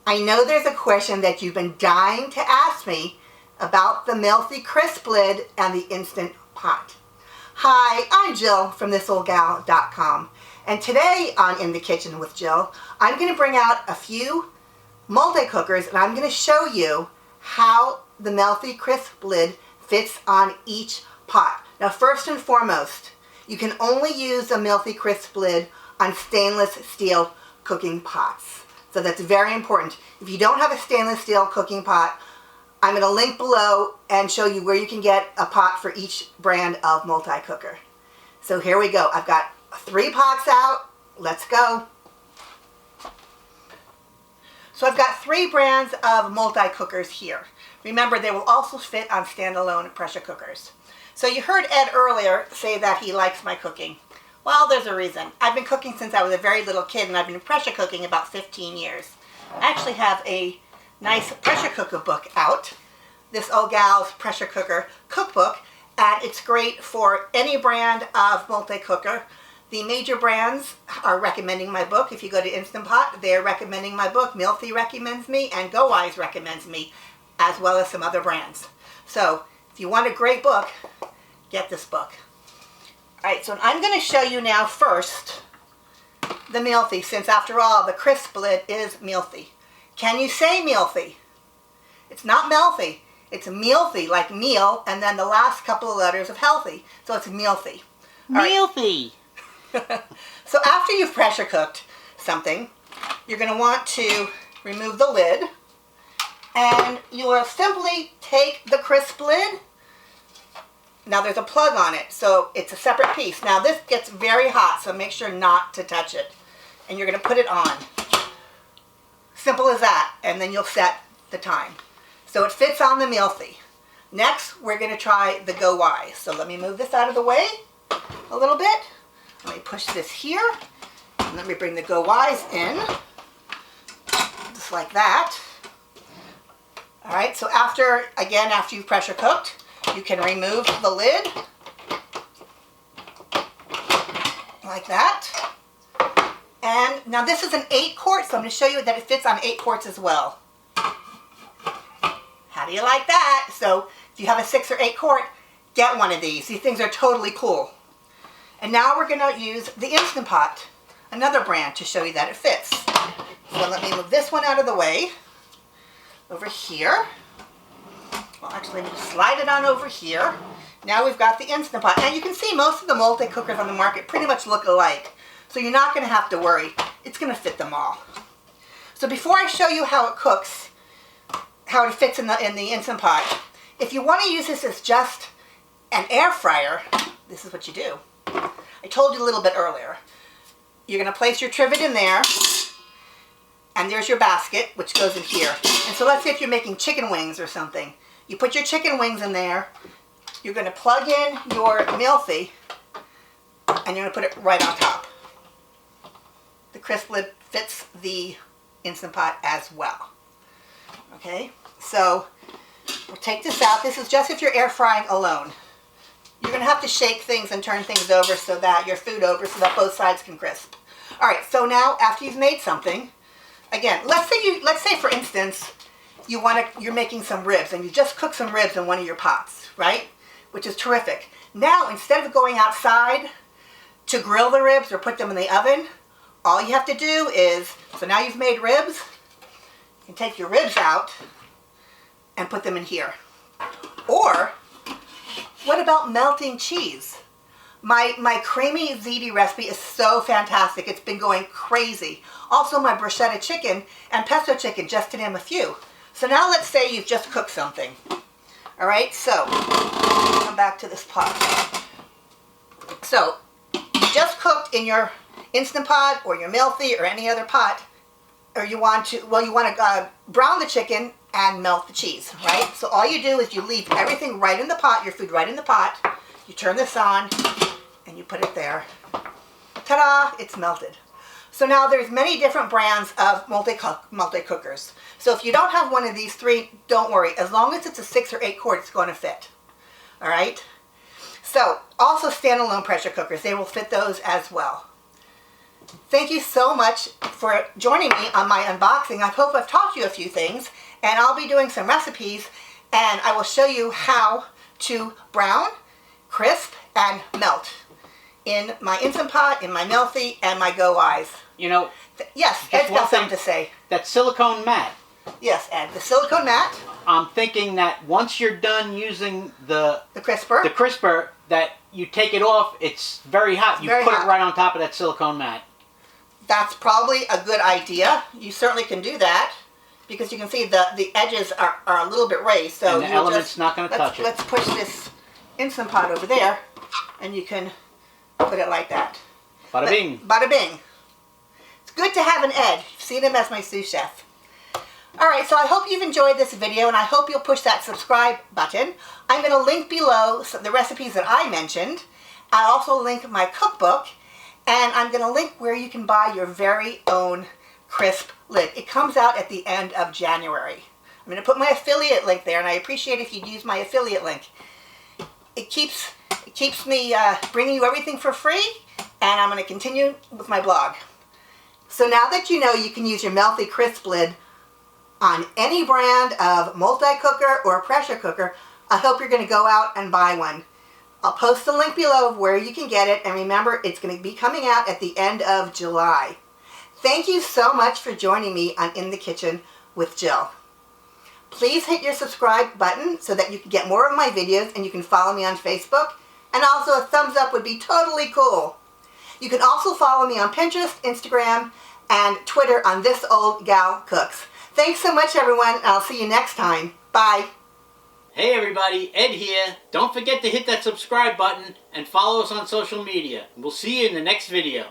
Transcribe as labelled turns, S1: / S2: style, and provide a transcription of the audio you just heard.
S1: I know there's a question that you've been dying to ask me about the Mealthy Cripslid and the Instant Pot. Hi, I'm Jill from thisoldgal.com, and today on In the Kitchen with Jill, I'm going to bring out a few multi-cookers and I'm going to show you how the Mealthy Cripslid fits on each pot. Now, first and foremost, you can only use a Mealthy Cripslid on stainless steel cooking pots. So that's very important. If you don't have a stainless steel cooking pot, I'm going to link below and show you where you can get a pot for each brand of multi-cooker. So here we go. I've got 3 pots out. Let's go. So I've got 3 brands of multi-cookers here. Remember, they will also fit on standalone pressure cookers. So you heard Ed earlier say that he likes my cooking. Well, there's a reason. I've been cooking since I was a very little kid, and I've been pressure cooking about 15 years. I actually have a nice pressure cooker book out, This Old Gal's Pressure Cooker Cookbook, and it's great for any brand of multi-cooker. The major brands are recommending my book. If you go to Instant Pot, they're recommending my book. Mealthy recommends me, and Go Wise recommends me, as well as some other brands. So, if you want a great book, get this book. Alright, so I'm going to show you now first the Mealthy, since after all, the Cripslid is Mealthy. Can you say Mealthy? It's not Mealthy. It's Mealthy, like meal, and then the last couple of letters of healthy. So it's Mealthy.
S2: Mealthy.
S1: So after you've pressure cooked something, you're going to want to remove the lid, and you will simply take the Cripslid. Now there's a plug on it, so it's a separate piece. Now this gets very hot, so make sure not to touch it. And you're going to put it on. Simple as that, and then you'll set the time. So it fits on the Mealthy. Next, we're going to try the Go Wise. So let me move this out of the way a little bit. Let me push this here, and let me bring the Go Wise in, just like that. All right, so after you've pressure cooked, you can remove the lid, like that. And now this is an 8-quart, so I'm going to show you that it fits on 8 quarts as well. How do you like that? So if you have a 6 or 8 quart, get one of these. These things are totally cool. And now we're going to use the Instant Pot, another brand, to show you that it fits. So let me move this one out of the way, over here. Well, actually, let me just slide it on over here. Now we've got the Instant Pot. And you can see most of the multi-cookers on the market pretty much look alike. So you're not going to have to worry. It's going to fit them all. So before I show you how it cooks, how it fits in the Instant Pot, if you want to use this as just an air fryer, this is what you do. I told you a little bit earlier. You're going to place your trivet in there, and there's your basket, which goes in here. And so let's say if you're making chicken wings or something. You put your chicken wings in there, you're going to plug in your Mealthy, and you're going to put it right on top. The Cripslid fits the Instant Pot as well. Okay, so we'll take this out. This is just if you're air frying alone. You're going to have to shake things and turn things over so that your food over so that both sides can crisp. All right, so now after you've made something, again, let's say for instance, you're making some ribs and you just cooked some ribs in one of your pots, right? Which is terrific. Now, instead of going outside to grill the ribs or put them in the oven, all you have to do is, so now you've made ribs, you can take your ribs out and put them in here. Or, what about melting cheese? My creamy ziti recipe is so fantastic. It's been going crazy. Also my bruschetta chicken and pesto chicken, just to name a few. So now let's say you've just cooked something. All right, so come back to this pot. So you just cooked in your Instant Pot or your Mealthy or any other pot, or you want to brown the chicken and melt the cheese, right? So all you do is you leave everything right in the pot, your food right in the pot. You turn this on and you put it there. Ta-da! It's melted. So now there's many different brands of multi-cookers. So if you don't have one of these 3, don't worry. As long as it's a 6 or 8 quart, it's going to fit. All right? So also standalone pressure cookers, they will fit those as well. Thank you so much for joining me on my unboxing. I hope I've taught you a few things, and I'll be doing some recipes, and I will show you how to brown, crisp, and melt in my Instant Pot, in my Mealthy, and my Go Eyes.
S2: You know,
S1: yes, Ed's got something to say.
S2: That silicone mat.
S1: Yes, Ed, the silicone mat.
S2: I'm thinking that once you're done using the crisper, that you take it off. It's very hot. You put it right on top of that silicone mat. That's
S1: probably a good idea. You certainly can do that because you can see the edges are a little bit raised. So
S2: and the element's not going to touch it.
S1: Let's push this Instant Pot over there, and you can put it like that.
S2: Bada bing.
S1: Bada bing. It's good to have an Ed. You've seen him as my sous chef. Alright, so I hope you've enjoyed this video, and I hope you'll push that subscribe button. I'm going to link below the recipes that I mentioned. I'll also link my cookbook, and I'm going to link where you can buy your very own crisp lid. It comes out at the end of January. I'm going to put my affiliate link there, and I appreciate if you'd use my affiliate link. It keeps me bringing you everything for free, and I'm going to continue with my blog. So now that you know you can use your Mealthy Cripslid on any brand of multi-cooker or pressure cooker, I hope you're going to go out and buy one. I'll post the link below of where you can get it, and remember, it's going to be coming out at the end of July. Thank you so much for joining me on In the Kitchen with Jill. Please hit your subscribe button so that you can get more of my videos, and you can follow me on Facebook, and also a thumbs up would be totally cool. You can also follow me on Pinterest, Instagram, and Twitter on This Old Gal Cooks. Thanks so much, everyone, and I'll see you next time. Bye.
S2: Hey everybody, Ed here. Don't forget to hit that subscribe button and follow us on social media. We'll see you in the next video.